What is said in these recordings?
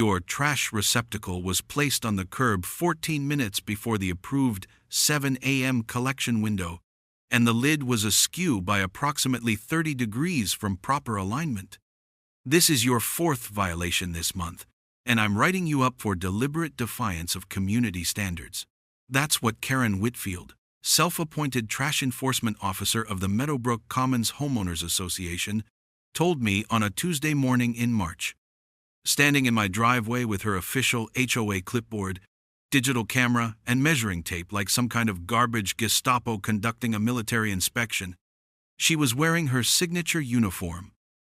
indoor trash receptacle was placed on the curb 14 minutes before the approved 7 a.m. collection window, and the lid was askew by approximately 30 degrees from proper alignment. This is your 4th violation this month, and I'm writing you up for deliberate defiance of community standards. That's what Karen Whitfield, self-appointed trash enforcement officer of the Meadowbrook Commons Homeowners Association, told me on a Tuesday morning in March. Standing in my driveway with her official HOA clipboard, digital camera, and measuring tape like some kind of garbage Gestapo conducting a military inspection, she was wearing her signature uniform,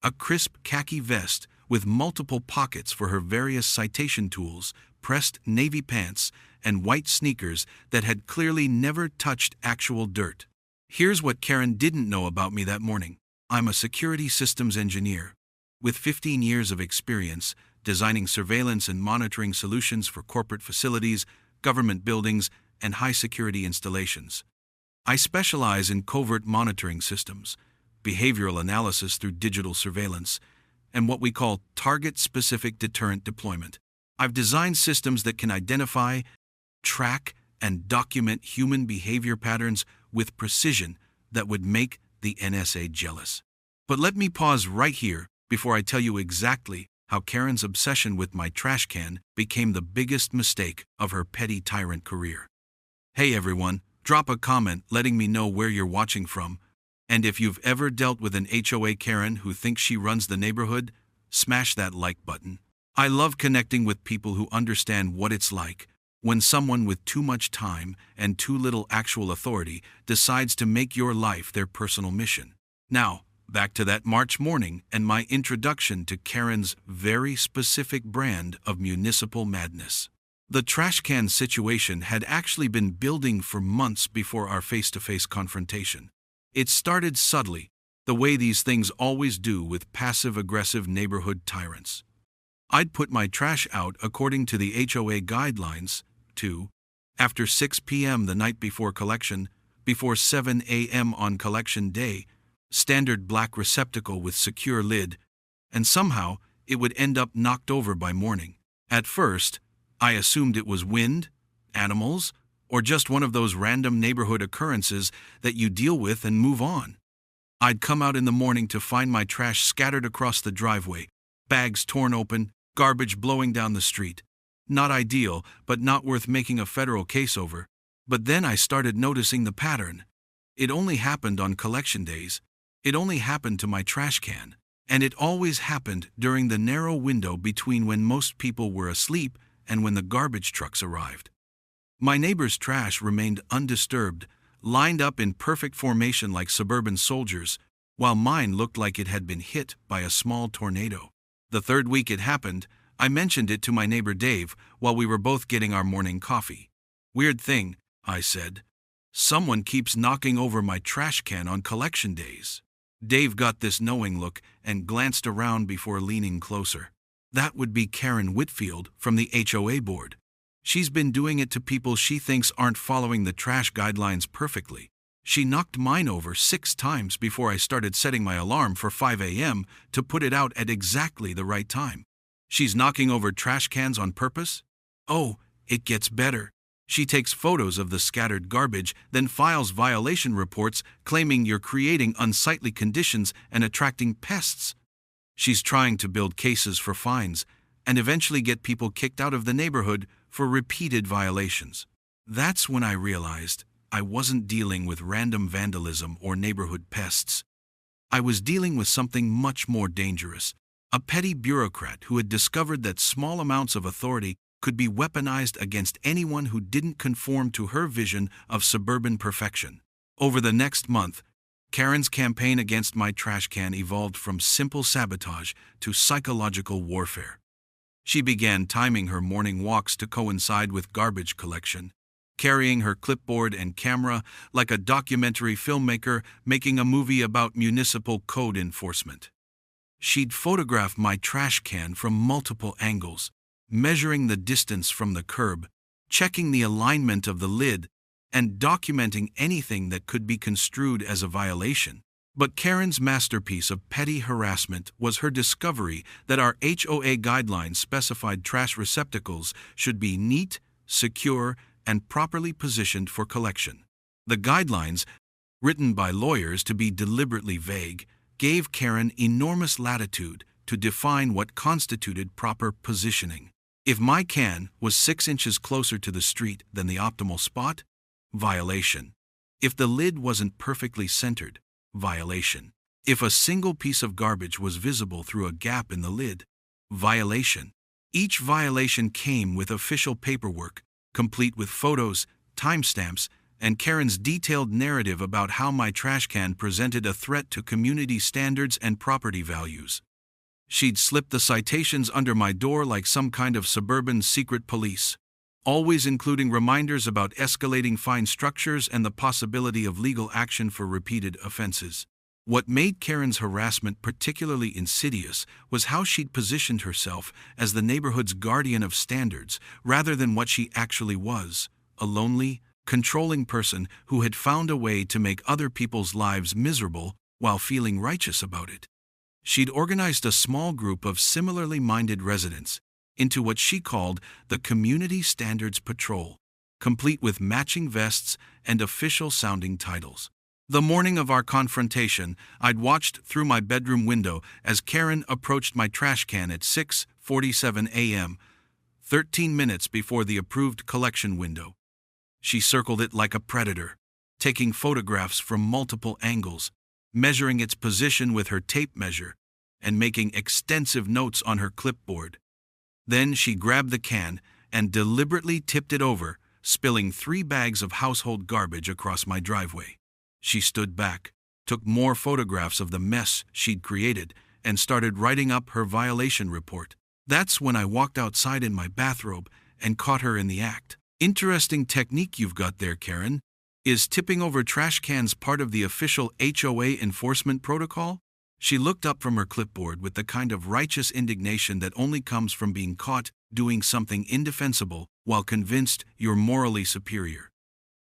a crisp khaki vest with multiple pockets for her various citation tools, pressed navy pants, and white sneakers that had clearly never touched actual dirt. Here's what Karen didn't know about me that morning. I'm a security systems engineer with 15 years of experience designing surveillance and monitoring solutions for corporate facilities, government buildings, and high-security installations. I specialize in covert monitoring systems, behavioral analysis through digital surveillance, and what we call target-specific deterrent deployment. I've designed systems that can identify, track, and document human behavior patterns with precision that would make the NSA jealous. But let me pause right here before I tell you exactly how Karen's obsession with my trash can became the biggest mistake of her petty tyrant career. Hey everyone, drop a comment letting me know where you're watching from, and if you've ever dealt with an HOA Karen who thinks she runs the neighborhood, smash that like button. I love connecting with people who understand what it's like when someone with too much time and too little actual authority decides to make your life their personal mission. Now, back to that March morning and my introduction to Karen's very specific brand of municipal madness. The trash can situation had actually been building for months before our face-to-face confrontation. It started subtly, the way these things always do with passive-aggressive neighborhood tyrants. I'd put my trash out according to the HOA guidelines after 6 p.m. the night before collection, before 7 a.m. on collection day, standard black receptacle with secure lid, and somehow it would end up knocked over by morning. At first, I assumed it was wind, animals, or just one of those random neighborhood occurrences that you deal with and move on. I'd come out in the morning to find my trash scattered across the driveway, bags torn open, garbage blowing down the street. Not ideal, but not worth making a federal case over. But then I started noticing the pattern. It only happened on collection days. It only happened to my trash can. And it always happened during the narrow window between when most people were asleep and when the garbage trucks arrived. My neighbor's trash remained undisturbed, lined up in perfect formation like suburban soldiers, while mine looked like it had been hit by a small tornado. The third week it happened, I mentioned it to my neighbor Dave while we were both getting our morning coffee. Weird thing, I said. Someone keeps knocking over my trash can on collection days. Dave got this knowing look and glanced around before leaning closer. That would be Karen Whitfield from the HOA board. She's been doing it to people she thinks aren't following the trash guidelines perfectly. She knocked mine over 6 times before I started setting my alarm for 5 a.m. to put it out at exactly the right time. She's knocking over trash cans on purpose? Oh, it gets better. She takes photos of the scattered garbage, then files violation reports claiming you're creating unsightly conditions and attracting pests. She's trying to build cases for fines and eventually get people kicked out of the neighborhood for repeated violations. That's when I realized I wasn't dealing with random vandalism or neighborhood pests. I was dealing with something much more dangerous. A petty bureaucrat who had discovered that small amounts of authority could be weaponized against anyone who didn't conform to her vision of suburban perfection. Over the next month, Karen's campaign against my trash can evolved from simple sabotage to psychological warfare. She began timing her morning walks to coincide with garbage collection, carrying her clipboard and camera like a documentary filmmaker making a movie about municipal code enforcement. She'd photograph my trash can from multiple angles, measuring the distance from the curb, checking the alignment of the lid, and documenting anything that could be construed as a violation. But Karen's masterpiece of petty harassment was her discovery that our HOA guidelines specified trash receptacles should be neat, secure, and properly positioned for collection. The guidelines, written by lawyers to be deliberately vague, gave Karen enormous latitude to define what constituted proper positioning. If my can was 6 inches closer to the street than the optimal spot, violation. If the lid wasn't perfectly centered, violation. If a single piece of garbage was visible through a gap in the lid, violation. Each violation came with official paperwork, complete with photos, timestamps, and Karen's detailed narrative about how my trash can presented a threat to community standards and property values. She'd slipped the citations under my door like some kind of suburban secret police, always including reminders about escalating fine structures and the possibility of legal action for repeated offenses. What made Karen's harassment particularly insidious was how she'd positioned herself as the neighborhood's guardian of standards rather than what she actually was, a lonely, controlling person who had found a way to make other people's lives miserable while feeling righteous about it. She'd organized a small group of similarly minded residents into what she called the Community Standards Patrol, complete with matching vests and official-sounding titles. The morning of our confrontation, I'd watched through my bedroom window as Karen approached my trash can at 6:47 a.m., 13 minutes before the approved collection window. She circled it like a predator, taking photographs from multiple angles, measuring its position with her tape measure, and making extensive notes on her clipboard. Then she grabbed the can and deliberately tipped it over, spilling 3 bags of household garbage across my driveway. She stood back, took more photographs of the mess she'd created, and started writing up her violation report. That's when I walked outside in my bathrobe and caught her in the act. Interesting technique you've got there, Karen. Is tipping over trash cans part of the official HOA enforcement protocol? She looked up from her clipboard with the kind of righteous indignation that only comes from being caught doing something indefensible while convinced you're morally superior.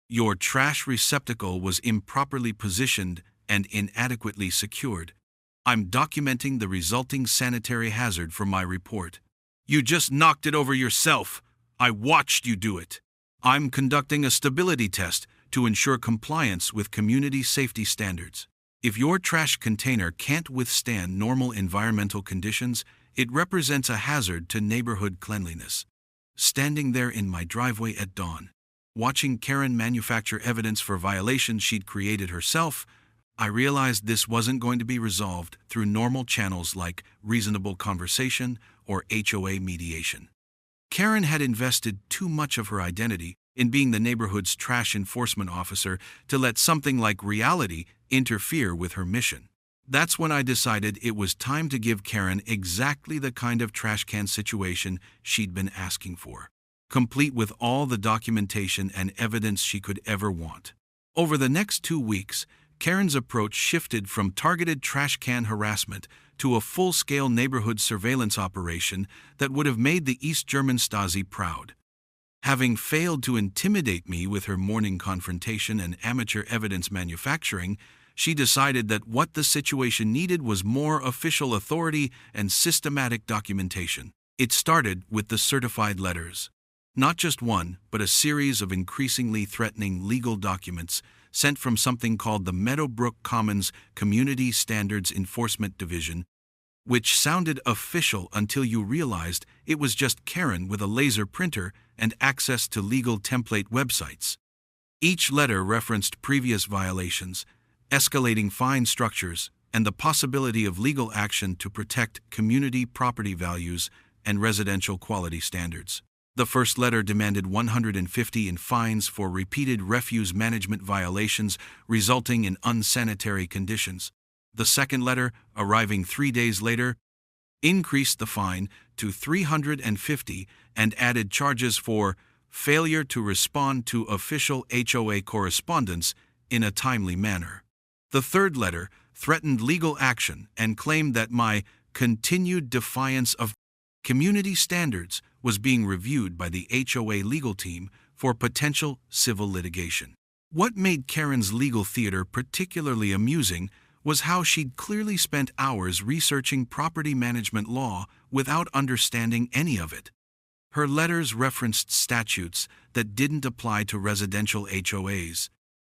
Your trash receptacle was improperly positioned and inadequately secured. I'm documenting the resulting sanitary hazard from my report. You just knocked it over yourself. I watched you do it. I'm conducting a stability test to ensure compliance with community safety standards. If your trash container can't withstand normal environmental conditions, it represents a hazard to neighborhood cleanliness. Standing there in my driveway at dawn, watching Karen manufacture evidence for violations she'd created herself, I realized this wasn't going to be resolved through normal channels like reasonable conversation or HOA mediation. Karen had invested too much of her identity in being the neighborhood's trash enforcement officer to let something like reality interfere with her mission. That's when I decided it was time to give Karen exactly the kind of trash can situation she'd been asking for, complete with all the documentation and evidence she could ever want. Over the next 2 weeks, Karen's approach shifted from targeted trash can harassment to a full-scale neighborhood surveillance operation that would have made the East German Stasi proud. Having failed to intimidate me with her morning confrontation and amateur evidence manufacturing, she decided that what the situation needed was more official authority and systematic documentation. It started with the certified letters. Not just one, but a series of increasingly threatening legal documents sent from something called the Meadowbrook Commons Community Standards Enforcement Division, which sounded official until you realized it was just Karen with a laser printer and access to legal template websites. Each letter referenced previous violations, escalating fine structures, and the possibility of legal action to protect community property values and residential quality standards. The first letter demanded $150 in fines for repeated refuse management violations resulting in unsanitary conditions. The second letter, arriving 3 days later, increased the fine to $350 and added charges for failure to respond to official HOA correspondence in a timely manner. The third letter threatened legal action and claimed that my continued defiance of community standards was being reviewed by the HOA legal team for potential civil litigation. What made Karen's legal theater particularly amusing was how she'd clearly spent hours researching property management law without understanding any of it. Her letters referenced statutes that didn't apply to residential HOAs,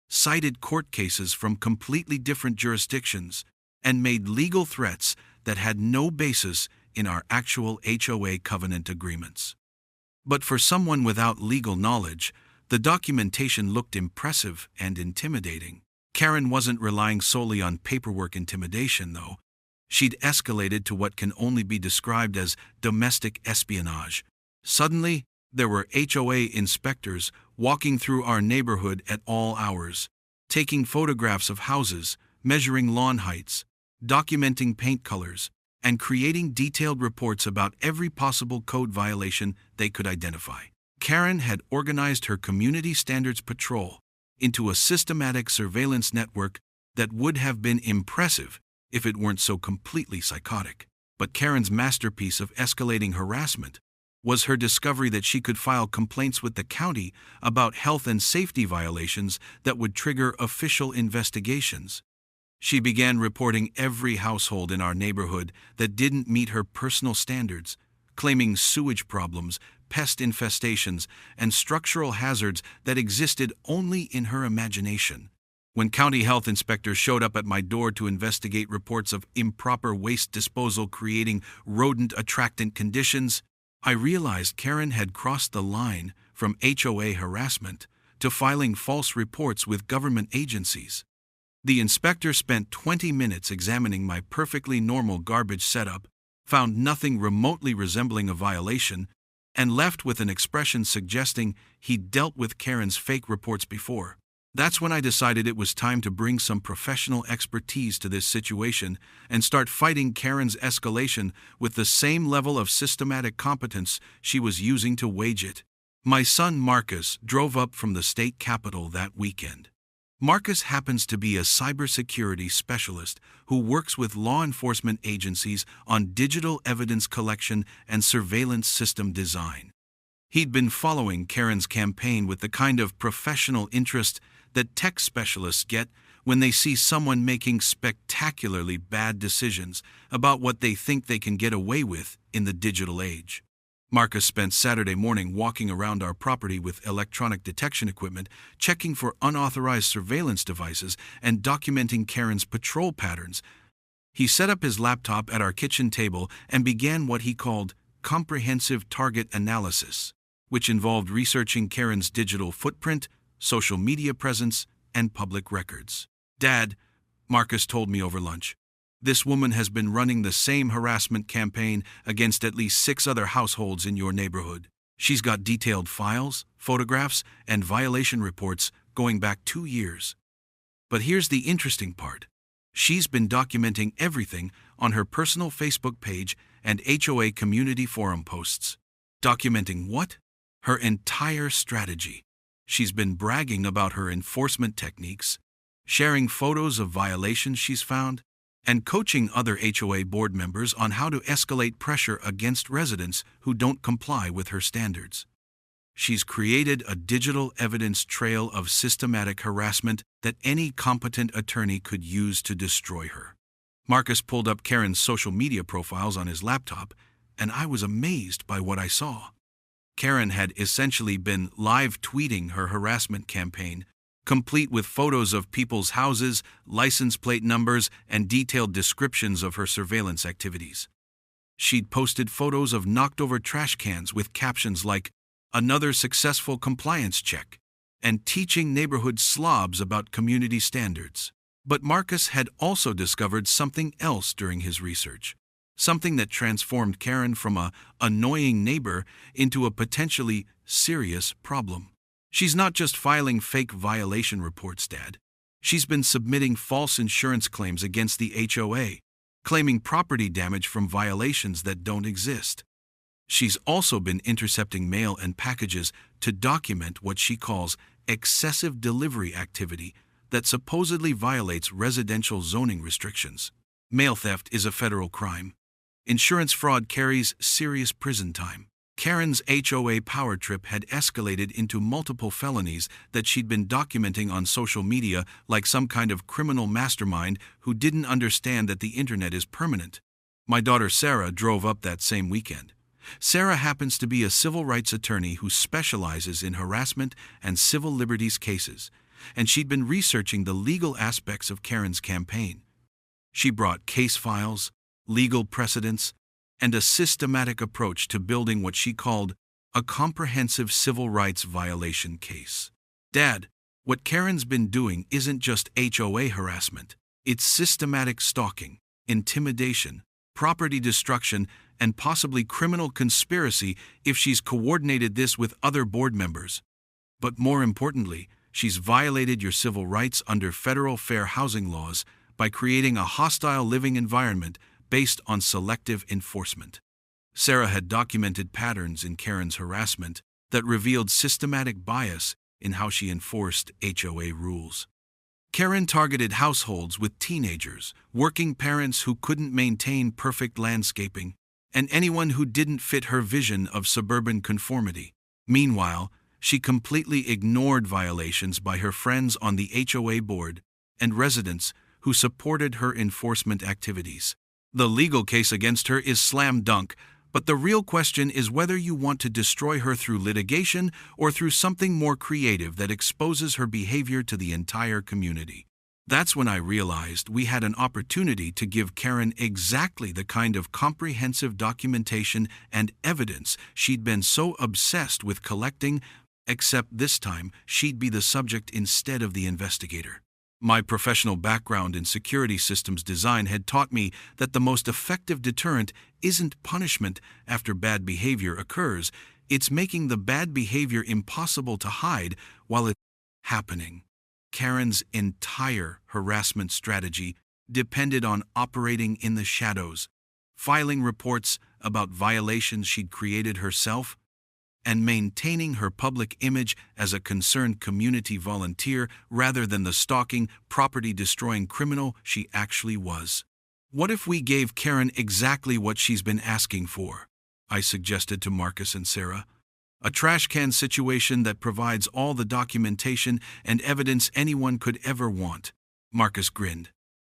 cited court cases from completely different jurisdictions, and made legal threats that had no basis in our actual HOA covenant agreements. But for someone without legal knowledge, the documentation looked impressive and intimidating. Karen wasn't relying solely on paperwork intimidation, though. She'd escalated to what can only be described as domestic espionage. Suddenly, there were HOA inspectors walking through our neighborhood at all hours, taking photographs of houses, measuring lawn heights, documenting paint colors, and creating detailed reports about every possible code violation they could identify. Karen had organized her community standards patrol into a systematic surveillance network that would have been impressive if it weren't so completely psychotic. But Karen's masterpiece of escalating harassment was her discovery that she could file complaints with the county about health and safety violations that would trigger official investigations. She began reporting every household in our neighborhood that didn't meet her personal standards, claiming sewage problems, pest infestations, and structural hazards that existed only in her imagination. When county health inspectors showed up at my door to investigate reports of improper waste disposal creating rodent attractant conditions, I realized Karen had crossed the line from HOA harassment to filing false reports with government agencies. The inspector spent 20 minutes examining my perfectly normal garbage setup, found nothing remotely resembling a violation, and left with an expression suggesting he'd dealt with Karen's fake reports before. That's when I decided it was time to bring some professional expertise to this situation and start fighting Karen's escalation with the same level of systematic competence she was using to wage it. My son Marcus drove up from the state capitol that weekend. Marcus happens to be a cybersecurity specialist who works with law enforcement agencies on digital evidence collection and surveillance system design. He'd been following Karen's campaign with the kind of professional interest that tech specialists get when they see someone making spectacularly bad decisions about what they think they can get away with in the digital age. Marcus spent Saturday morning walking around our property with electronic detection equipment, checking for unauthorized surveillance devices and documenting Karen's patrol patterns. He set up his laptop at our kitchen table and began what he called comprehensive target analysis, which involved researching Karen's digital footprint, social media presence, and public records. "Dad," Marcus told me over lunch, "this woman has been running the same harassment campaign against at least 6 other households in your neighborhood. She's got detailed files, photographs, and violation reports going back 2 years. But here's the interesting part. She's been documenting everything on her personal Facebook page and HOA community forum posts." Documenting what? Her entire strategy. She's been bragging about her enforcement techniques, sharing photos of violations she's found, and coaching other HOA board members on how to escalate pressure against residents who don't comply with her standards. She's created a digital evidence trail of systematic harassment that any competent attorney could use to destroy her. Marcus pulled up Karen's social media profiles on his laptop, and I was amazed by what I saw. Karen had essentially been live tweeting her harassment campaign, complete with photos of people's houses, license plate numbers, and detailed descriptions of her surveillance activities. She'd posted photos of knocked-over trash cans with captions like, "Another successful compliance check," and teaching neighborhood slobs about community standards. But Marcus had also discovered something else during his research. Something that transformed Karen from a annoying neighbor into a potentially serious problem. She's not just filing fake violation reports, Dad. She's been submitting false insurance claims against the HOA, claiming property damage from violations that don't exist. She's also been intercepting mail and packages to document what she calls excessive delivery activity that supposedly violates residential zoning restrictions. Mail theft is a federal crime. Insurance fraud carries serious prison time. Karen's HOA power trip had escalated into multiple felonies that she'd been documenting on social media like some kind of criminal mastermind who didn't understand that the internet is permanent. My daughter Sarah drove up that same weekend. Sarah happens to be a civil rights attorney who specializes in harassment and civil liberties cases, and she'd been researching the legal aspects of Karen's campaign. She brought case files, legal precedents, and a systematic approach to building what she called a comprehensive civil rights violation case. Dad, what Karen's been doing isn't just HOA harassment. It's systematic stalking, intimidation, property destruction, and possibly criminal conspiracy if she's coordinated this with other board members. But more importantly, she's violated your civil rights under federal fair housing laws by creating a hostile living environment based on selective enforcement. Sarah had documented patterns in Karen's harassment that revealed systematic bias in how she enforced HOA rules. Karen targeted households with teenagers, working parents who couldn't maintain perfect landscaping, and anyone who didn't fit her vision of suburban conformity. Meanwhile, she completely ignored violations by her friends on the HOA board and residents who supported her enforcement activities. The legal case against her is slam dunk, but the real question is whether you want to destroy her through litigation or through something more creative that exposes her behavior to the entire community. That's when I realized we had an opportunity to give Karen exactly the kind of comprehensive documentation and evidence she'd been so obsessed with collecting, except this time she'd be the subject instead of the investigator. My professional background in security systems design had taught me that the most effective deterrent isn't punishment after bad behavior occurs, it's making the bad behavior impossible to hide while it's happening. Karen's entire harassment strategy depended on operating in the shadows, filing reports about violations she'd created herself, and maintaining her public image as a concerned community volunteer rather than the stalking, property-destroying criminal she actually was. What if we gave Karen exactly what she's been asking for? I suggested to Marcus and Sarah. A trash can situation that provides all the documentation and evidence anyone could ever want. Marcus grinned.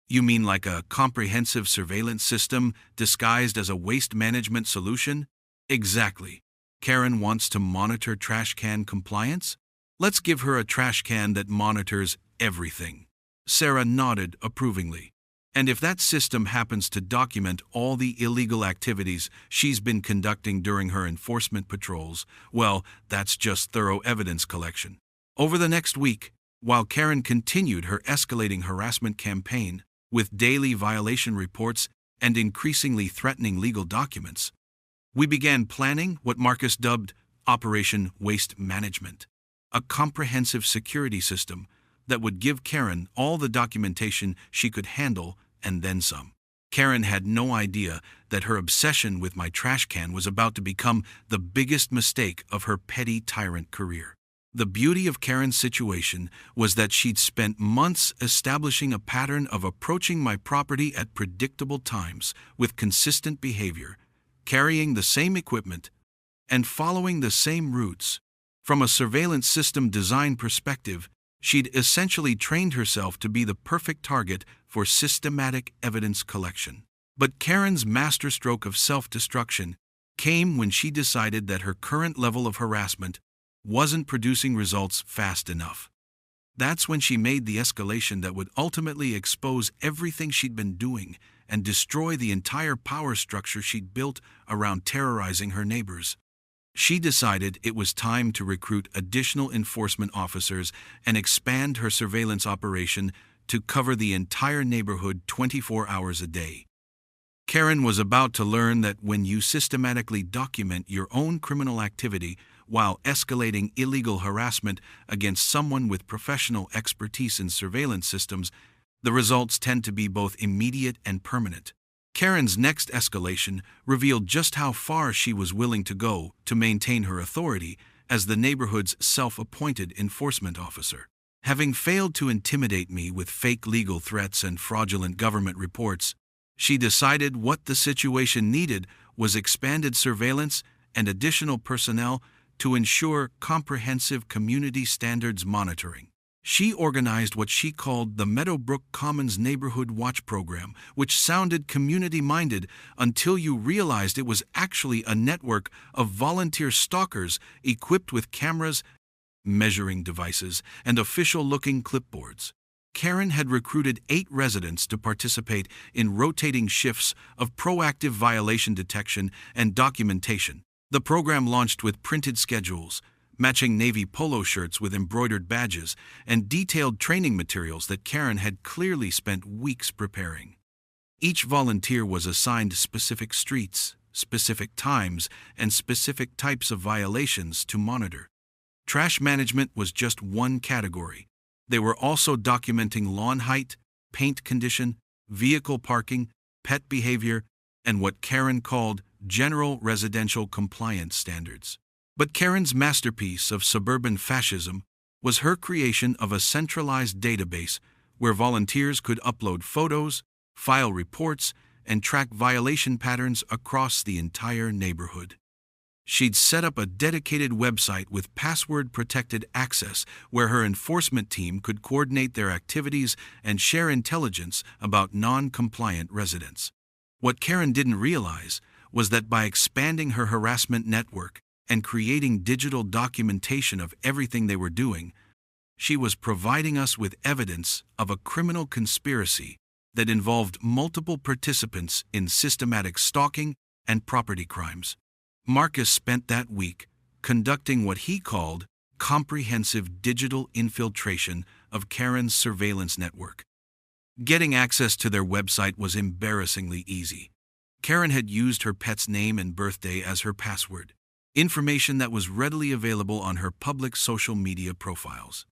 You mean like a comprehensive surveillance system disguised as a waste management solution? Exactly. Karen wants to monitor trash can compliance? Let's give her a trash can that monitors everything. Sarah nodded approvingly. And if that system happens to document all the illegal activities she's been conducting during her enforcement patrols, well, that's just thorough evidence collection. Over the next week, while Karen continued her escalating harassment campaign with daily violation reports and increasingly threatening legal documents, we began planning what Marcus dubbed Operation Waste Management, a comprehensive security system that would give Karen all the documentation she could handle and then some. Karen had no idea that her obsession with my trash can was about to become the biggest mistake of her petty tyrant career. The beauty of Karen's situation was that she'd spent months establishing a pattern of approaching my property at predictable times with consistent behavior, carrying the same equipment, and following the same routes. From a surveillance system design perspective, she'd essentially trained herself to be the perfect target for systematic evidence collection. But Karen's masterstroke of self-destruction came when she decided that her current level of harassment wasn't producing results fast enough. That's when she made the escalation that would ultimately expose everything she'd been doing and destroy the entire power structure she'd built around terrorizing her neighbors. She decided it was time to recruit additional enforcement officers and expand her surveillance operation to cover the entire neighborhood 24 hours a day. Karen was about to learn that when you systematically document your own criminal activity while escalating illegal harassment against someone with professional expertise in surveillance systems, the results tend to be both immediate and permanent. Karen's next escalation revealed just how far she was willing to go to maintain her authority as the neighborhood's self-appointed enforcement officer. Having failed to intimidate me with fake legal threats and fraudulent government reports, she decided what the situation needed was expanded surveillance and additional personnel to ensure comprehensive community standards monitoring. She organized what she called the Meadowbrook Commons Neighborhood Watch Program, which sounded community-minded until you realized it was actually a network of volunteer stalkers equipped with cameras, measuring devices, and official-looking clipboards. Karen had recruited 8 residents to participate in rotating shifts of proactive violation detection and documentation. The program launched with printed schedules, matching navy polo shirts with embroidered badges, and detailed training materials that Karen had clearly spent weeks preparing. Each volunteer was assigned specific streets, specific times, and specific types of violations to monitor. Trash management was just one category. They were also documenting lawn height, paint condition, vehicle parking, pet behavior, and what Karen called general residential compliance standards. But Karen's masterpiece of suburban fascism was her creation of a centralized database where volunteers could upload photos, file reports, and track violation patterns across the entire neighborhood. She'd set up a dedicated website with password-protected access where her enforcement team could coordinate their activities and share intelligence about non-compliant residents. What Karen didn't realize was that by expanding her harassment network and creating digital documentation of everything they were doing, she was providing us with evidence of a criminal conspiracy that involved multiple participants in systematic stalking and property crimes. Marcus spent that week conducting what he called comprehensive digital infiltration of Karen's surveillance network. Getting access to their website was embarrassingly easy. Karen had used her pet's name and birthday as her password, information that was readily available on her public social media profiles.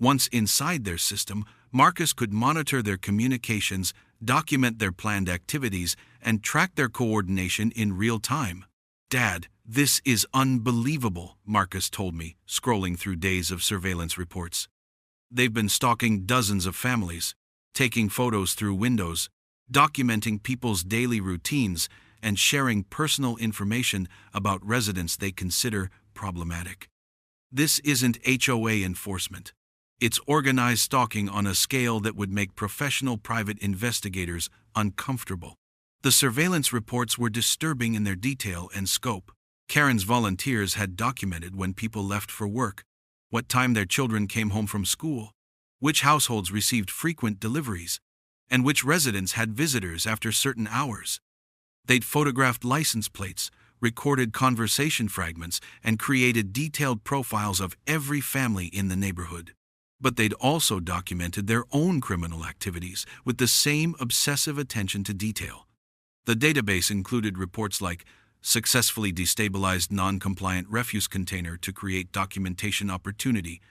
Once inside their system, Marcus could monitor their communications, document their planned activities, and track their coordination in real time. "Dad, this is unbelievable," Marcus told me, scrolling through days of surveillance reports. "They've been stalking dozens of families, taking photos through windows, documenting people's daily routines, and sharing personal information about residents they consider problematic. This isn't HOA enforcement. It's organized stalking on a scale that would make professional private investigators uncomfortable." The surveillance reports were disturbing in their detail and scope. Karen's volunteers had documented when people left for work, what time their children came home from school, which households received frequent deliveries, and which residents had visitors after certain hours. They'd photographed license plates, recorded conversation fragments, and created detailed profiles of every family in the neighborhood. But they'd also documented their own criminal activities with the same obsessive attention to detail. The database included reports like successfully destabilized non-compliant refuse container to create documentation opportunity,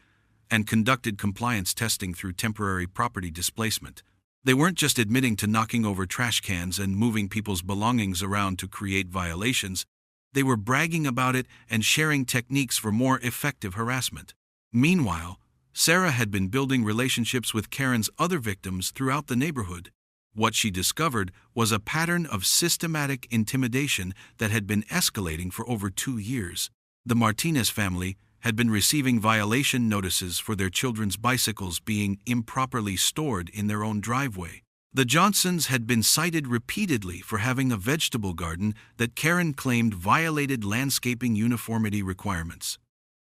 and conducted compliance testing through temporary property displacement. They weren't just admitting to knocking over trash cans and moving people's belongings around to create violations, they were bragging about it and sharing techniques for more effective harassment. Meanwhile, Sarah had been building relationships with Karen's other victims throughout the neighborhood. What she discovered was a pattern of systematic intimidation that had been escalating for over 2 years. The Martinez family had been receiving violation notices for their children's bicycles being improperly stored in their own driveway. The Johnsons had been cited repeatedly for having a vegetable garden that Karen claimed violated landscaping uniformity requirements.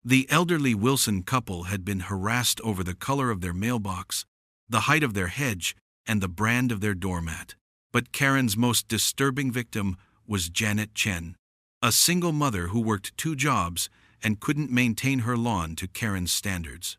The elderly Wilson couple had been harassed over the color of their mailbox, the height of their hedge, and the brand of their doormat. But Karen's most disturbing victim was Janet Chen, a single mother who worked 2 jobs and couldn't maintain her lawn to Karen's standards.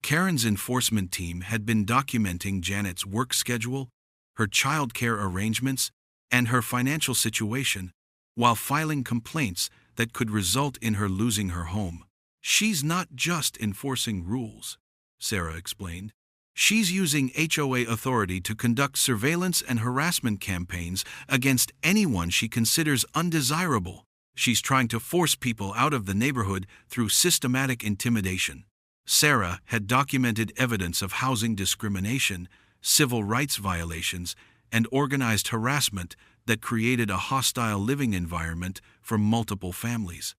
Karen's enforcement team had been documenting Janet's work schedule, her childcare arrangements, and her financial situation, while filing complaints that could result in her losing her home. "She's not just enforcing rules," Sarah explained. "She's using HOA authority to conduct surveillance and harassment campaigns against anyone she considers undesirable. She's trying to force people out of the neighborhood through systematic intimidation." Sarah had documented evidence of housing discrimination, civil rights violations, and organized harassment that created a hostile living environment for multiple families.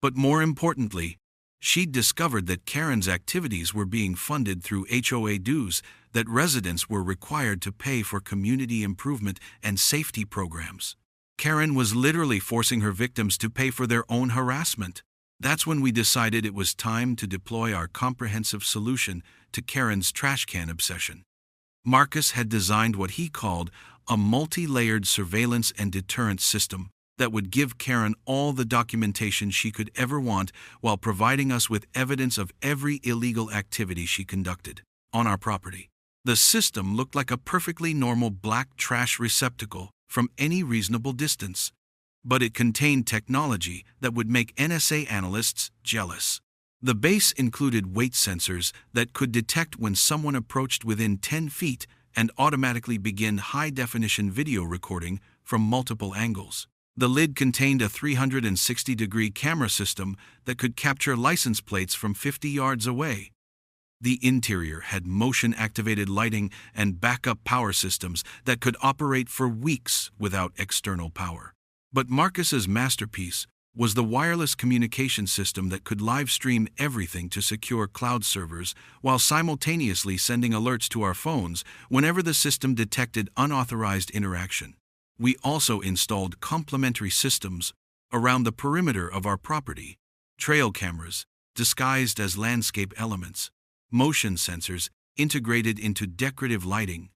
But more importantly, she'd discovered that Karen's activities were being funded through HOA dues that residents were required to pay for community improvement and safety programs. Karen was literally forcing her victims to pay for their own harassment. That's when we decided it was time to deploy our comprehensive solution to Karen's trash can obsession. Marcus had designed what he called a multi-layered surveillance and deterrence system that would give Karen all the documentation she could ever want while providing us with evidence of every illegal activity she conducted on our property. The system looked like a perfectly normal black trash receptacle from any reasonable distance, but it contained technology that would make NSA analysts jealous. The base included weight sensors that could detect when someone approached within 10 feet and automatically begin high-definition video recording from multiple angles. The lid contained a 360-degree camera system that could capture license plates from 50 yards away. The interior had motion-activated lighting and backup power systems that could operate for weeks without external power. But Marcus's masterpiece was the wireless communication system that could live-stream everything to secure cloud servers while simultaneously sending alerts to our phones whenever the system detected unauthorized interaction. We also installed complementary systems around the perimeter of our property: trail cameras, disguised as landscape elements, motion sensors integrated into decorative lighting,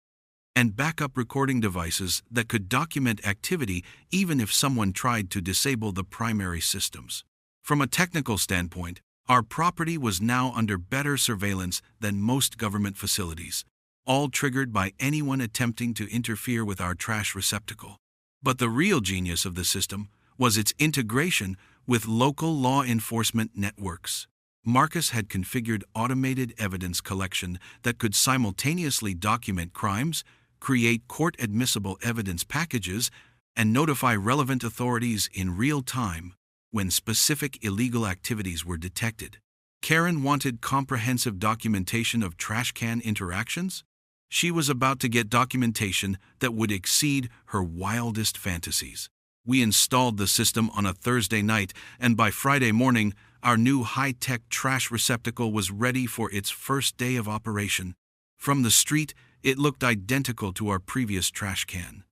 and backup recording devices that could document activity even if someone tried to disable the primary systems. From a technical standpoint, our property was now under better surveillance than most government facilities, all triggered by anyone attempting to interfere with our trash receptacle. But the real genius of the system was its integration with local law enforcement networks. Marcus had configured automated evidence collection that could simultaneously document crimes, create court-admissible evidence packages, and notify relevant authorities in real time when specific illegal activities were detected. Karen wanted comprehensive documentation of trash can interactions. She was about to get documentation that would exceed her wildest fantasies. We installed the system on a Thursday night, and by Friday morning, our new high-tech trash receptacle was ready for its first day of operation. From the street, it looked identical to our previous trash can.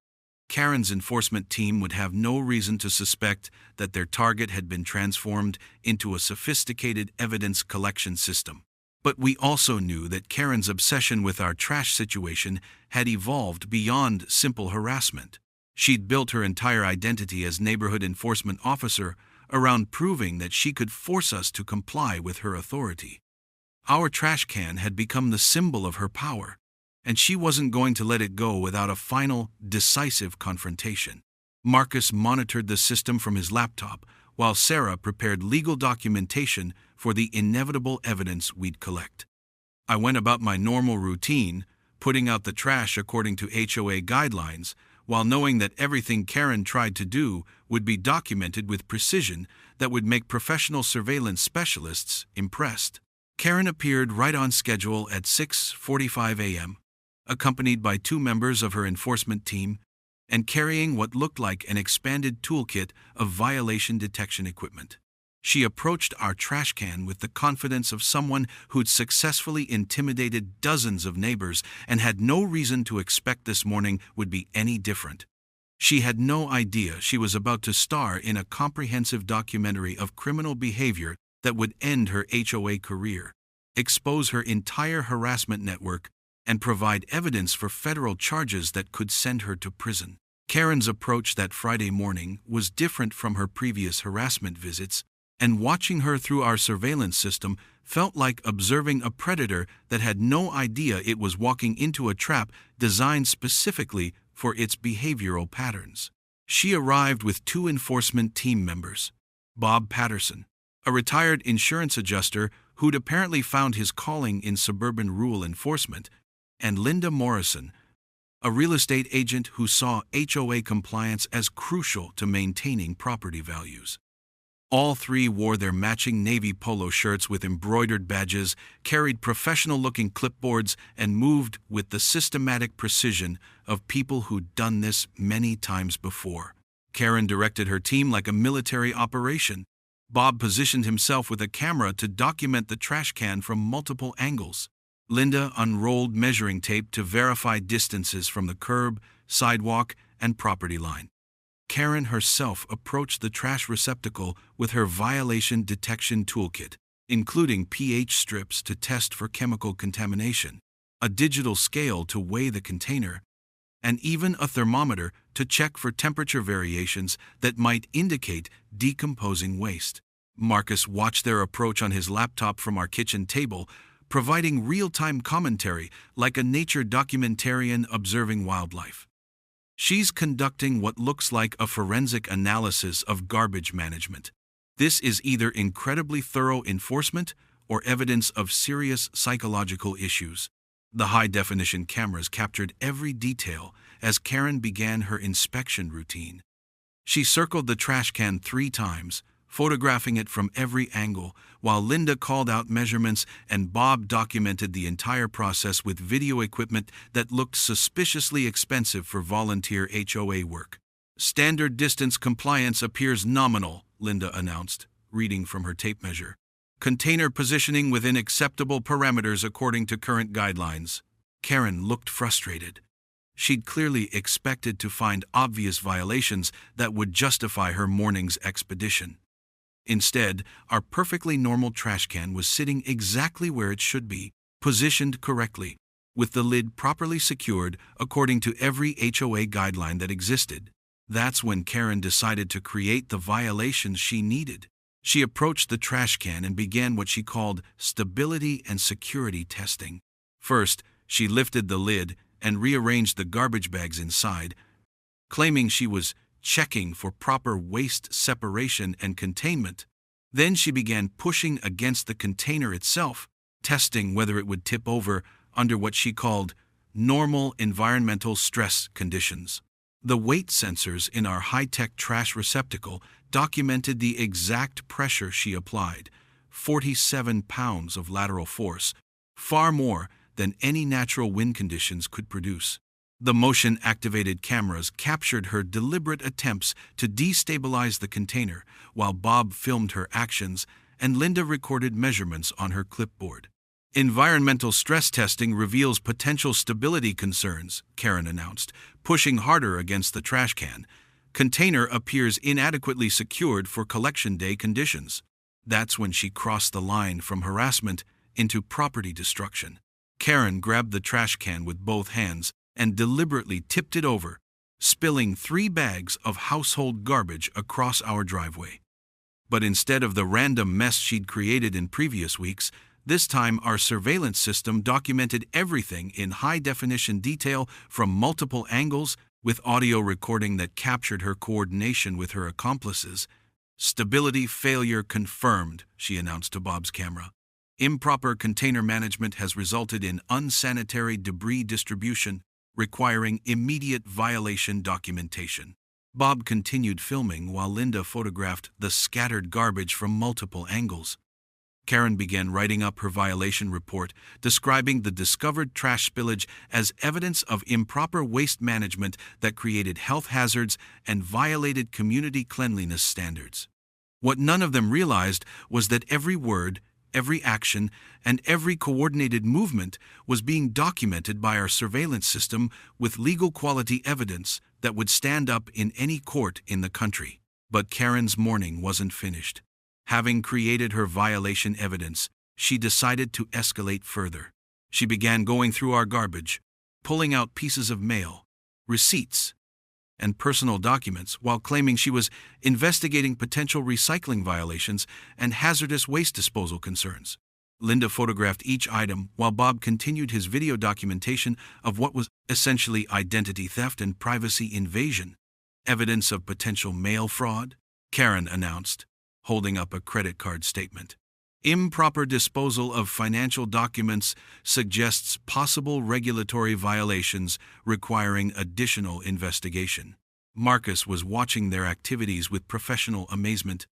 Karen's enforcement team would have no reason to suspect that their target had been transformed into a sophisticated evidence collection system. But we also knew that Karen's obsession with our trash situation had evolved beyond simple harassment. She'd built her entire identity as neighborhood enforcement officer around proving that she could force us to comply with her authority. Our trash can had become the symbol of her power, and she wasn't going to let it go without a final, decisive confrontation. Marcus monitored the system from his laptop, while Sarah prepared legal documentation for the inevitable evidence we'd collect. I went about my normal routine, putting out the trash according to HOA guidelines, while knowing that everything Karen tried to do would be documented with precision that would make professional surveillance specialists impressed. Karen appeared right on schedule at 6:45 a.m., accompanied by 2 members of her enforcement team, and carrying what looked like an expanded toolkit of violation detection equipment. She approached our trash can with the confidence of someone who'd successfully intimidated dozens of neighbors and had no reason to expect this morning would be any different. She had no idea she was about to star in a comprehensive documentary of criminal behavior that would end her HOA career, expose her entire harassment network, and provide evidence for federal charges that could send her to prison. Karen's approach that Friday morning was different from her previous harassment visits, and watching her through our surveillance system felt like observing a predator that had no idea it was walking into a trap designed specifically for its behavioral patterns. She arrived with 2 enforcement team members: Bob Patterson, a retired insurance adjuster who'd apparently found his calling in suburban rural enforcement, and Linda Morrison, a real estate agent who saw HOA compliance as crucial to maintaining property values. All three wore their matching navy polo shirts with embroidered badges, carried professional-looking clipboards, and moved with the systematic precision of people who'd done this many times before. Karen directed her team like a military operation. Bob positioned himself with a camera to document the trash can from multiple angles. Linda unrolled measuring tape to verify distances from the curb, sidewalk, and property line. Karen herself approached the trash receptacle with her violation detection toolkit, including pH strips to test for chemical contamination, a digital scale to weigh the container, and even a thermometer to check for temperature variations that might indicate decomposing waste. Marcus watched their approach on his laptop from our kitchen table, providing real-time commentary like a nature documentarian observing wildlife. She's conducting what looks like a forensic analysis of garbage management. This is either incredibly thorough enforcement or evidence of serious psychological issues. The high-definition cameras captured every detail as Karen began her inspection routine. She circled the trash can 3 times, photographing it from every angle, while Linda called out measurements and Bob documented the entire process with video equipment that looked suspiciously expensive for volunteer HOA work. "Standard distance compliance appears nominal," Linda announced, reading from her tape measure. "Container positioning within acceptable parameters according to current guidelines." Karen looked frustrated. She'd clearly expected to find obvious violations that would justify her morning's expedition. Instead, our perfectly normal trash can was sitting exactly where it should be, positioned correctly, with the lid properly secured according to every HOA guideline that existed. That's when Karen decided to create the violations she needed. She approached the trash can and began what she called stability and security testing. First, she lifted the lid and rearranged the garbage bags inside, claiming she was checking for proper waste separation and containment. Then she began pushing against the container itself, testing whether it would tip over under what she called normal environmental stress conditions. The weight sensors in our high-tech trash receptacle documented the exact pressure she applied, 47 pounds of lateral force, far more than any natural wind conditions could produce. The motion-activated cameras captured her deliberate attempts to destabilize the container, while Bob filmed her actions and Linda recorded measurements on her clipboard. "Environmental stress testing reveals potential stability concerns," Karen announced, pushing harder against the trash can. "Container appears inadequately secured for collection day conditions." That's when she crossed the line from harassment into property destruction. Karen grabbed the trash can with both hands and deliberately tipped it over, spilling 3 bags of household garbage across our driveway. But instead of the random mess she'd created in previous weeks, this time our surveillance system documented everything in high-definition detail from multiple angles, with audio recording that captured her coordination with her accomplices. "Stability failure confirmed," she announced to Bob's camera. "Improper container management has resulted in unsanitary debris distribution, requiring immediate violation documentation." Bob continued filming while Linda photographed the scattered garbage from multiple angles. Karen began writing up her violation report, describing the discovered trash spillage as evidence of improper waste management that created health hazards and violated community cleanliness standards. What none of them realized was that every word, every action, and every coordinated movement was being documented by our surveillance system with legal quality evidence that would stand up in any court in the country. But Karen's morning wasn't finished. Having created her violation evidence, she decided to escalate further. She began going through our garbage, pulling out pieces of mail, receipts, and personal documents while claiming she was investigating potential recycling violations and hazardous waste disposal concerns. Linda photographed each item while Bob continued his video documentation of what was essentially identity theft and privacy invasion. "Evidence of potential mail fraud," Karen announced, holding up a credit card statement. "Improper disposal of financial documents suggests possible regulatory violations requiring additional investigation." Marcus was watching their activities with professional amazement.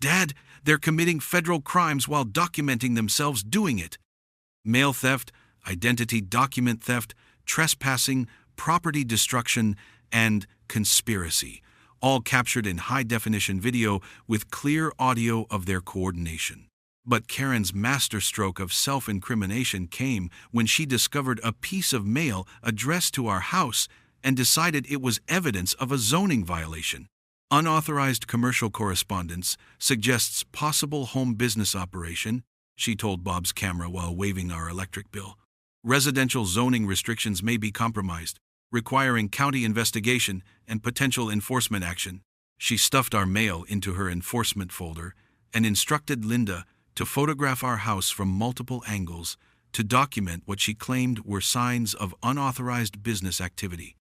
Dad, they're committing federal crimes while documenting themselves doing it. Mail theft, identity document theft, trespassing, property destruction, and conspiracy, all captured in high-definition video with clear audio of their coordination. But Karen's masterstroke of self-incrimination came when she discovered a piece of mail addressed to our house and decided it was evidence of a zoning violation. Unauthorized commercial correspondence suggests possible home business operation, she told Bob's camera while waiving our electric bill. Residential zoning restrictions may be compromised, requiring county investigation and potential enforcement action. She stuffed our mail into her enforcement folder and instructed Linda to photograph our house from multiple angles to document what she claimed were signs of unauthorized business activity.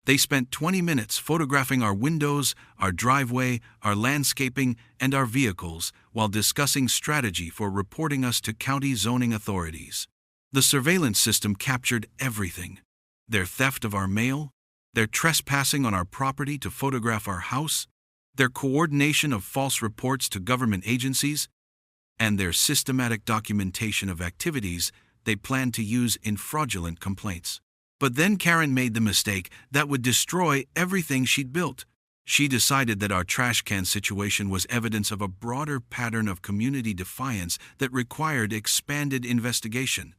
They spent 20 minutes photographing our windows, our driveway, our landscaping, and our vehicles while discussing strategy for reporting us to county zoning authorities. The surveillance system captured everything: their theft of our mail, their trespassing on our property to photograph our house, their coordination of false reports to government agencies, and their systematic documentation of activities they planned to use in fraudulent complaints. But then Karen made the mistake that would destroy everything she'd built. She decided that our trash can situation was evidence of a broader pattern of community defiance that required expanded investigation.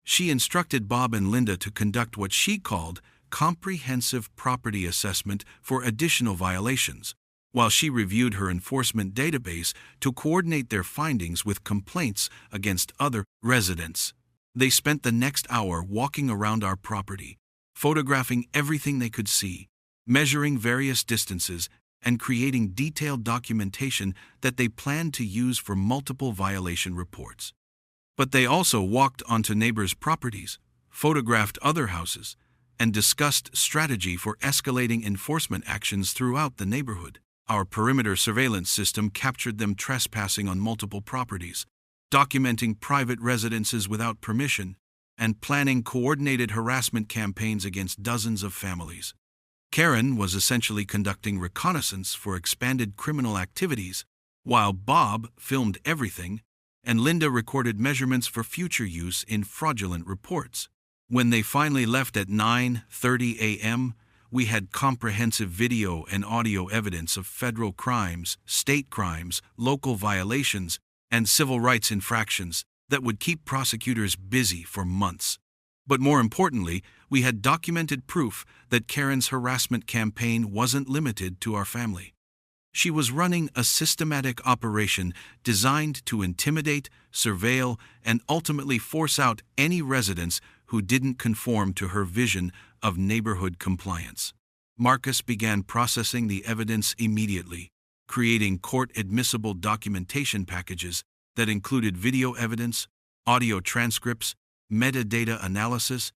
She instructed Bob and Linda to conduct what she called comprehensive property assessment for additional violations, while she reviewed her enforcement database to coordinate their findings with complaints against other residents. They spent the next hour walking around our property, photographing everything they could see, measuring various distances, and creating detailed documentation that they planned to use for multiple violation reports. But they also walked onto neighbors' properties, photographed other houses, and discussed strategy for escalating enforcement actions throughout the neighborhood. Our perimeter surveillance system captured them trespassing on multiple properties, documenting private residences without permission, and planning coordinated harassment campaigns against dozens of families. Karen was essentially conducting reconnaissance for expanded criminal activities, while Bob filmed everything, and Linda recorded measurements for future use in fraudulent reports. When they finally left at 9:30 a.m., we had comprehensive video and audio evidence of federal crimes, state crimes, local violations, and civil rights infractions that would keep prosecutors busy for months. But more importantly, we had documented proof that Karen's harassment campaign wasn't limited to our family. She was running a systematic operation designed to intimidate, surveil, and ultimately force out any residents who didn't conform to her vision of neighborhood compliance. Marcus began processing the evidence immediately, creating court-admissible documentation packages that included video evidence, audio transcripts, metadata analysis,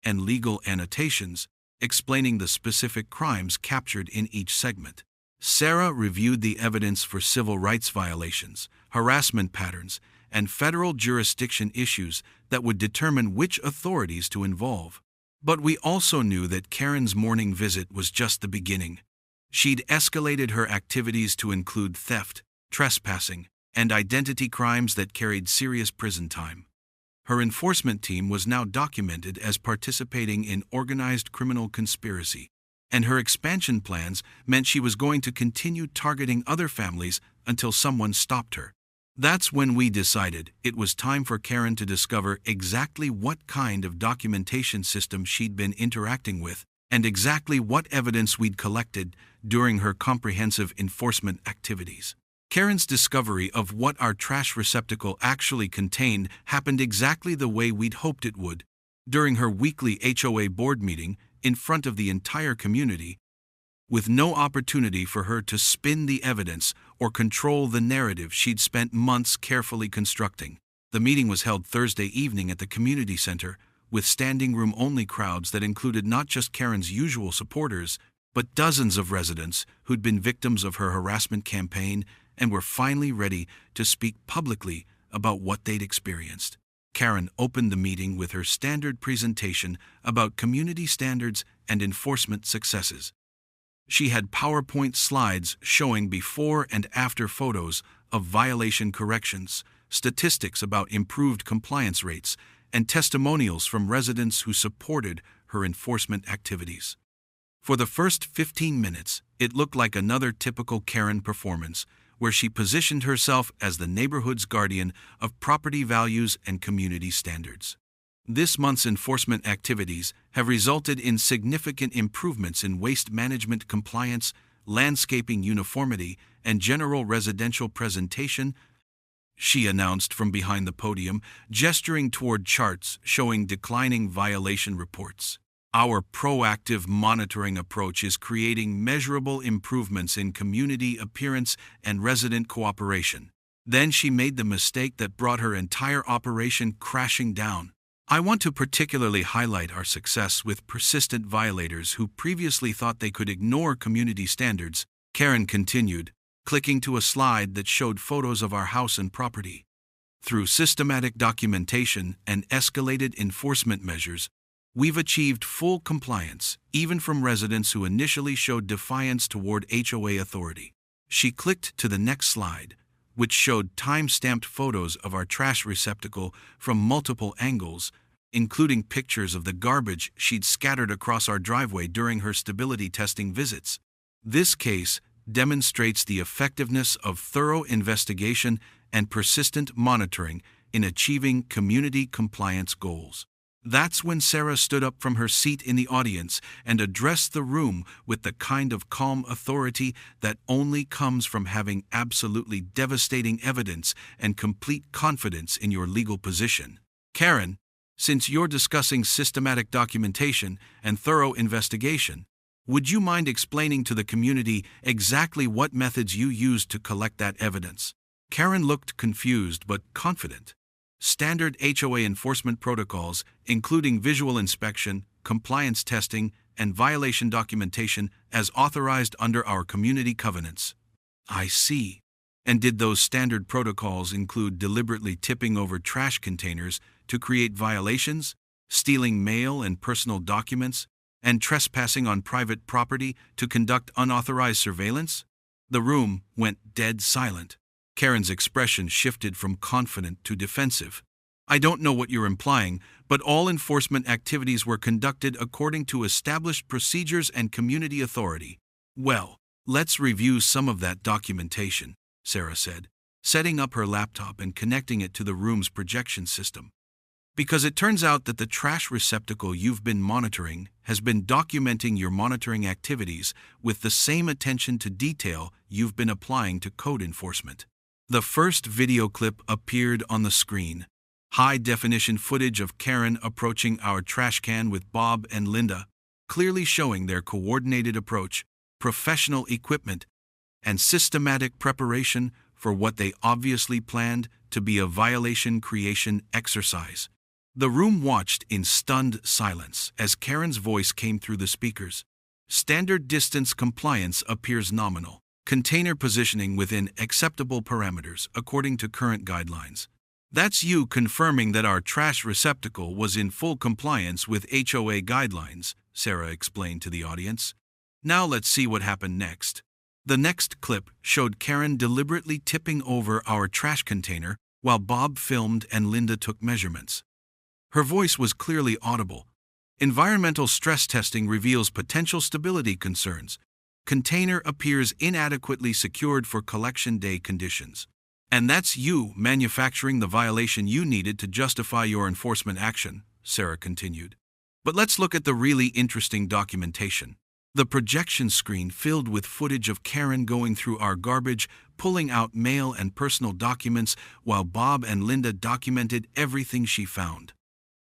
and legal annotations explaining the specific crimes captured in each segment. Sarah reviewed the evidence for civil rights violations, harassment patterns, and federal jurisdiction issues that would determine which authorities to involve. But we also knew that Karen's morning visit was just the beginning. She'd escalated her activities to include theft, trespassing, and identity crimes that carried serious prison time. Her enforcement team was now documented as participating in organized criminal conspiracy, and her expansion plans meant she was going to continue targeting other families until someone stopped her. That's when we decided it was time for Karen to discover exactly what kind of documentation system she'd been interacting with and exactly what evidence we'd collected during her comprehensive enforcement activities. Karen's discovery of what our trash receptacle actually contained happened exactly the way we'd hoped it would. During her weekly HOA board meeting, in front of the entire community, with no opportunity for her to spin the evidence or control the narrative she'd spent months carefully constructing. The meeting was held Thursday evening at the community center, with standing room only crowds that included not just Karen's usual supporters, but dozens of residents who'd been victims of her harassment campaign and were finally ready to speak publicly about what they'd experienced. Karen opened the meeting with her standard presentation about community standards and enforcement successes. She had PowerPoint slides showing before and after photos of violation corrections, statistics about improved compliance rates, and testimonials from residents who supported her enforcement activities. For the first 15 minutes, it looked like another typical Karen performance, where she positioned herself as the neighborhood's guardian of property values and community standards. This month's enforcement activities have resulted in significant improvements in waste management compliance, landscaping uniformity, and general residential presentation, she announced from behind the podium, gesturing toward charts showing declining violation reports. Our proactive monitoring approach is creating measurable improvements in community appearance and resident cooperation. Then she made the mistake that brought her entire operation crashing down. I want to particularly highlight our success with persistent violators who previously thought they could ignore community standards, Karen continued, clicking to a slide that showed photos of our house and property. Through systematic documentation and escalated enforcement measures, we've achieved full compliance, even from residents who initially showed defiance toward HOA authority. She clicked to the next slide, which showed time-stamped photos of our trash receptacle from multiple angles, including pictures of the garbage she'd scattered across our driveway during her stability testing visits. This case demonstrates the effectiveness of thorough investigation and persistent monitoring in achieving community compliance goals. That's when Sarah stood up from her seat in the audience and addressed the room with the kind of calm authority that only comes from having absolutely devastating evidence and complete confidence in your legal position. Karen, since you're discussing systematic documentation and thorough investigation, would you mind explaining to the community exactly what methods you used to collect that evidence? Karen looked confused but confident. Standard HOA enforcement protocols, including visual inspection, compliance testing, and violation documentation as authorized under our community covenants. I see. And did those standard protocols include deliberately tipping over trash containers to create violations, stealing mail and personal documents, and trespassing on private property to conduct unauthorized surveillance? The room went dead silent. Karen's expression shifted from confident to defensive. I don't know what you're implying, but all enforcement activities were conducted according to established procedures and community authority. Well, let's review some of that documentation, Sarah said, setting up her laptop and connecting it to the room's projection system. Because it turns out that the trash receptacle you've been monitoring has been documenting your monitoring activities with the same attention to detail you've been applying to code enforcement. The first video clip appeared on the screen. High-definition footage of Karen approaching our trash can with Bob and Linda, clearly showing their coordinated approach, professional equipment, and systematic preparation for what they obviously planned to be a violation creation exercise. The room watched in stunned silence as Karen's voice came through the speakers. Standard distance compliance appears nominal. Container positioning within acceptable parameters according to current guidelines. That's you confirming that our trash receptacle was in full compliance with HOA guidelines, Sarah explained to the audience. Now let's see what happened next. The next clip showed Karen deliberately tipping over our trash container while Bob filmed and Linda took measurements. Her voice was clearly audible. Environmental stress testing reveals potential stability concerns. Container appears inadequately secured for collection day conditions. And that's you manufacturing the violation you needed to justify your enforcement action, Sarah continued. But let's look at the really interesting documentation. The projection screen filled with footage of Karen going through our garbage, pulling out mail and personal documents, while Bob and Linda documented everything she found.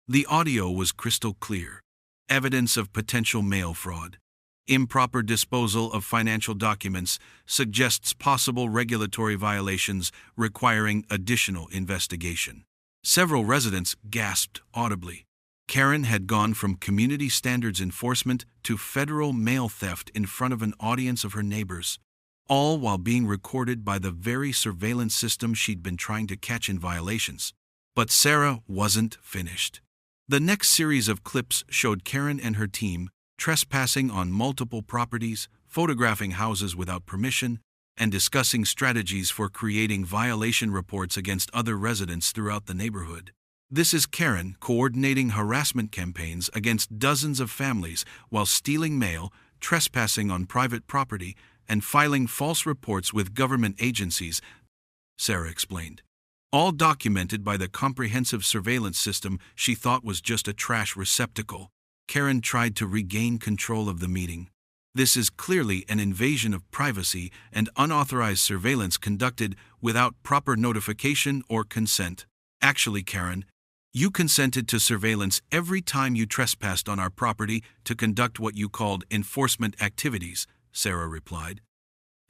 The audio was crystal clear. Evidence of potential mail fraud. Improper disposal of financial documents suggests possible regulatory violations requiring additional investigation. Several residents gasped audibly. Karen had gone from community standards enforcement to federal mail theft in front of an audience of her neighbors, all while being recorded by the very surveillance system she'd been trying to catch in violations. But Sarah wasn't finished. The next series of clips showed Karen and her team trespassing on multiple properties, photographing houses without permission, and discussing strategies for creating violation reports against other residents throughout the neighborhood. This is Karen coordinating harassment campaigns against dozens of families while stealing mail, trespassing on private property, and filing false reports with government agencies, Sarah explained. All documented by the comprehensive surveillance system she thought was just a trash receptacle. Karen tried to regain control of the meeting. This is clearly an invasion of privacy and unauthorized surveillance conducted without proper notification or consent. Actually, Karen, you consented to surveillance every time you trespassed on our property to conduct what you called enforcement activities, Sarah replied.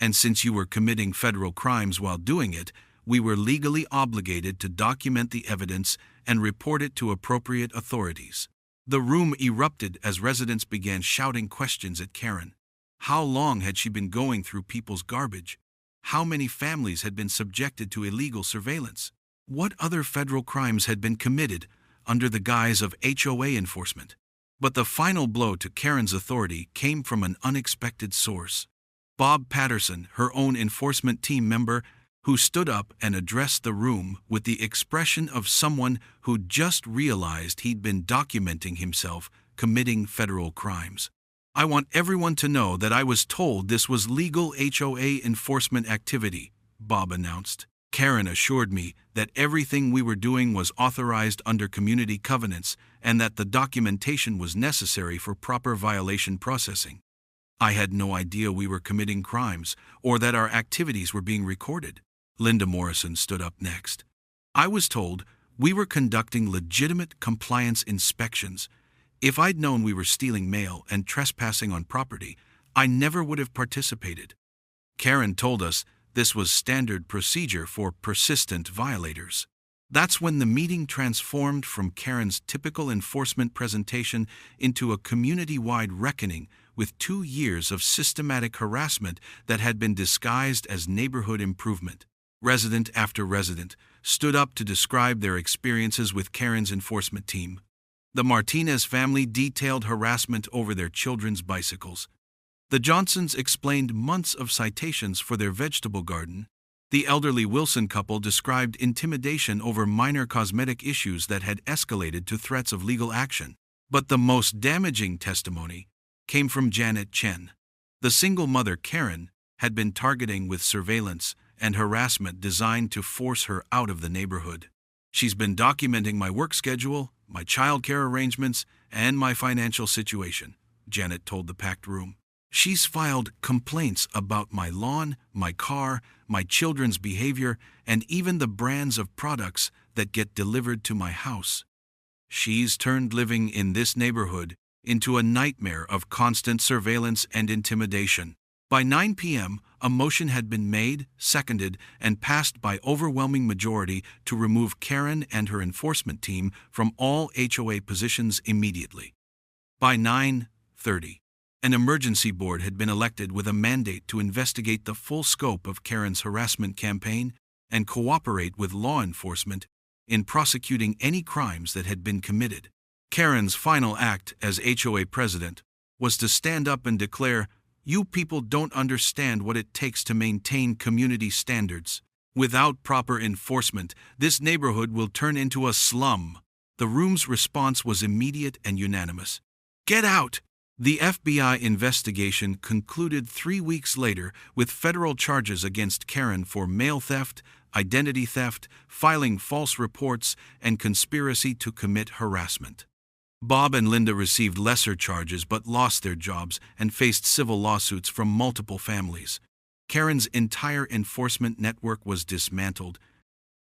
And since you were committing federal crimes while doing it, we were legally obligated to document the evidence and report it to appropriate authorities. The room erupted as residents began shouting questions at Karen. How long had she been going through people's garbage? How many families had been subjected to illegal surveillance? What other federal crimes had been committed under the guise of HOA enforcement? But the final blow to Karen's authority came from an unexpected source. Bob Patterson, her own enforcement team member, who stood up and addressed the room with the expression of someone who just realized he'd been documenting himself committing federal crimes. I want everyone to know that I was told this was legal HOA enforcement activity, Bob announced. Karen assured me that everything we were doing was authorized under community covenants and that the documentation was necessary for proper violation processing. I had no idea we were committing crimes or that our activities were being recorded. Linda Morrison stood up next. I was told we were conducting legitimate compliance inspections. If I'd known we were stealing mail and trespassing on property, I never would have participated. Karen told us this was standard procedure for persistent violators. That's when the meeting transformed from Karen's typical enforcement presentation into a community-wide reckoning with 2 years of systematic harassment that had been disguised as neighborhood improvement. Resident after resident stood up to describe their experiences with Karen's enforcement team. The Martinez family detailed harassment over their children's bicycles. The Johnsons explained months of citations for their vegetable garden. The elderly Wilson couple described intimidation over minor cosmetic issues that had escalated to threats of legal action. But the most damaging testimony came from Janet Chen. The single mother Karen had been targeting with surveillance and harassment designed to force her out of the neighborhood. She's been documenting my work schedule, my childcare arrangements, and my financial situation, Janet told the packed room. She's filed complaints about my lawn, my car, my children's behavior, and even the brands of products that get delivered to my house. She's turned living in this neighborhood into a nightmare of constant surveillance and intimidation. By 9 p.m., a motion had been made, seconded, and passed by overwhelming majority to remove Karen and her enforcement team from all HOA positions immediately. By 9:30, an emergency board had been elected with a mandate to investigate the full scope of Karen's harassment campaign and cooperate with law enforcement in prosecuting any crimes that had been committed. Karen's final act as HOA president was to stand up and declare, "You people don't understand what it takes to maintain community standards. Without proper enforcement, this neighborhood will turn into a slum." The room's response was immediate and unanimous. "Get out!" The FBI investigation concluded 3 weeks later with federal charges against Karen for mail theft, identity theft, filing false reports, and conspiracy to commit harassment. Bob and Linda received lesser charges but lost their jobs and faced civil lawsuits from multiple families. Karen's entire enforcement network was dismantled,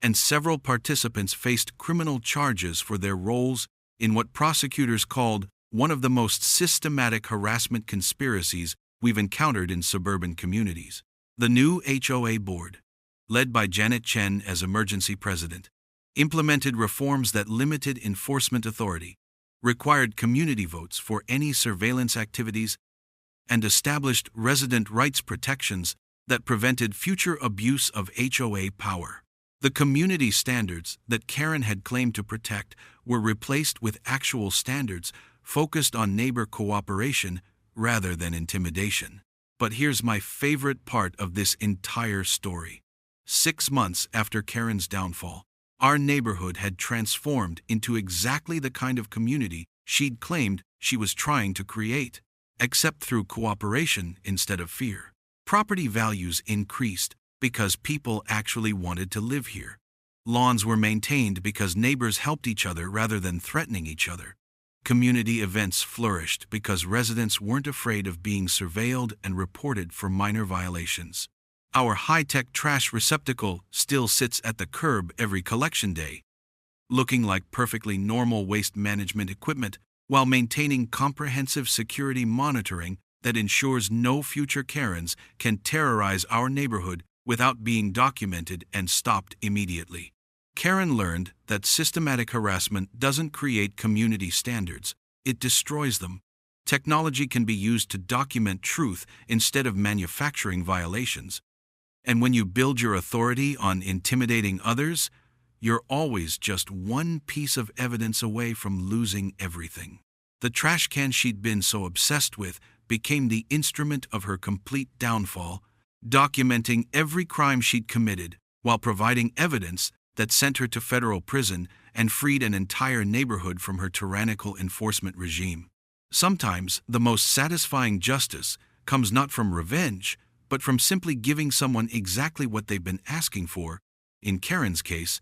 and several participants faced criminal charges for their roles in what prosecutors called one of the most systematic harassment conspiracies we've encountered in suburban communities. The new HOA board, led by Janet Chen as emergency president, implemented reforms that limited enforcement authority, required community votes for any surveillance activities, and established resident rights protections that prevented future abuse of HOA power. The community standards that Karen had claimed to protect were replaced with actual standards focused on neighbor cooperation rather than intimidation. But here's my favorite part of this entire story. 6 months after Karen's downfall, our neighborhood had transformed into exactly the kind of community she'd claimed she was trying to create, except through cooperation instead of fear. Property values increased because people actually wanted to live here. Lawns were maintained because neighbors helped each other rather than threatening each other. Community events flourished because residents weren't afraid of being surveilled and reported for minor violations. Our high-tech trash receptacle still sits at the curb every collection day, looking like perfectly normal waste management equipment while maintaining comprehensive security monitoring that ensures no future Karens can terrorize our neighborhood without being documented and stopped immediately. Karen learned that systematic harassment doesn't create community standards, it destroys them. Technology can be used to document truth instead of manufacturing violations. And when you build your authority on intimidating others, you're always just one piece of evidence away from losing everything. The trash can she'd been so obsessed with became the instrument of her complete downfall, documenting every crime she'd committed while providing evidence that sent her to federal prison and freed an entire neighborhood from her tyrannical enforcement regime. Sometimes the most satisfying justice comes not from revenge, but from simply giving someone exactly what they've been asking for. In Karen's case,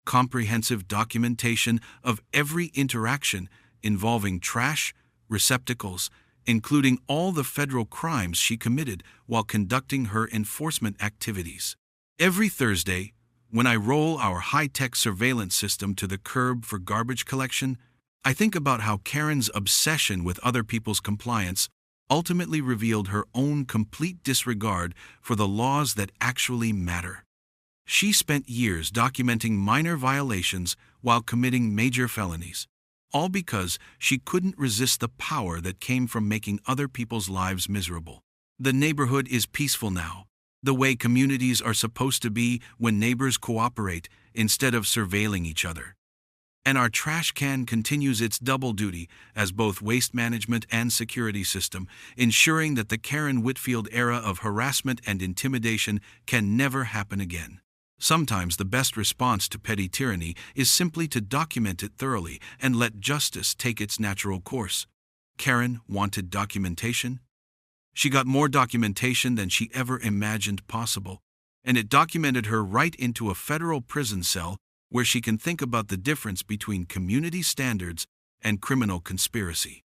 comprehensive documentation of every interaction involving trash receptacles, including all the federal crimes she committed while conducting her enforcement activities. Every Thursday, when I roll our high-tech surveillance system to the curb for garbage collection, I think about how Karen's obsession with other people's compliance ultimately revealed her own complete disregard for the laws that actually matter. She spent years documenting minor violations while committing major felonies, all because she couldn't resist the power that came from making other people's lives miserable. The neighborhood is peaceful now, the way communities are supposed to be when neighbors cooperate instead of surveilling each other. And our trash can continues its double duty as both waste management and security system, ensuring that the Karen Whitfield era of harassment and intimidation can never happen again. Sometimes the best response to petty tyranny is simply to document it thoroughly and let justice take its natural course. Karen wanted documentation. She got more documentation than she ever imagined possible, and it documented her right into a federal prison cell where she can think about the difference between community standards and criminal conspiracy.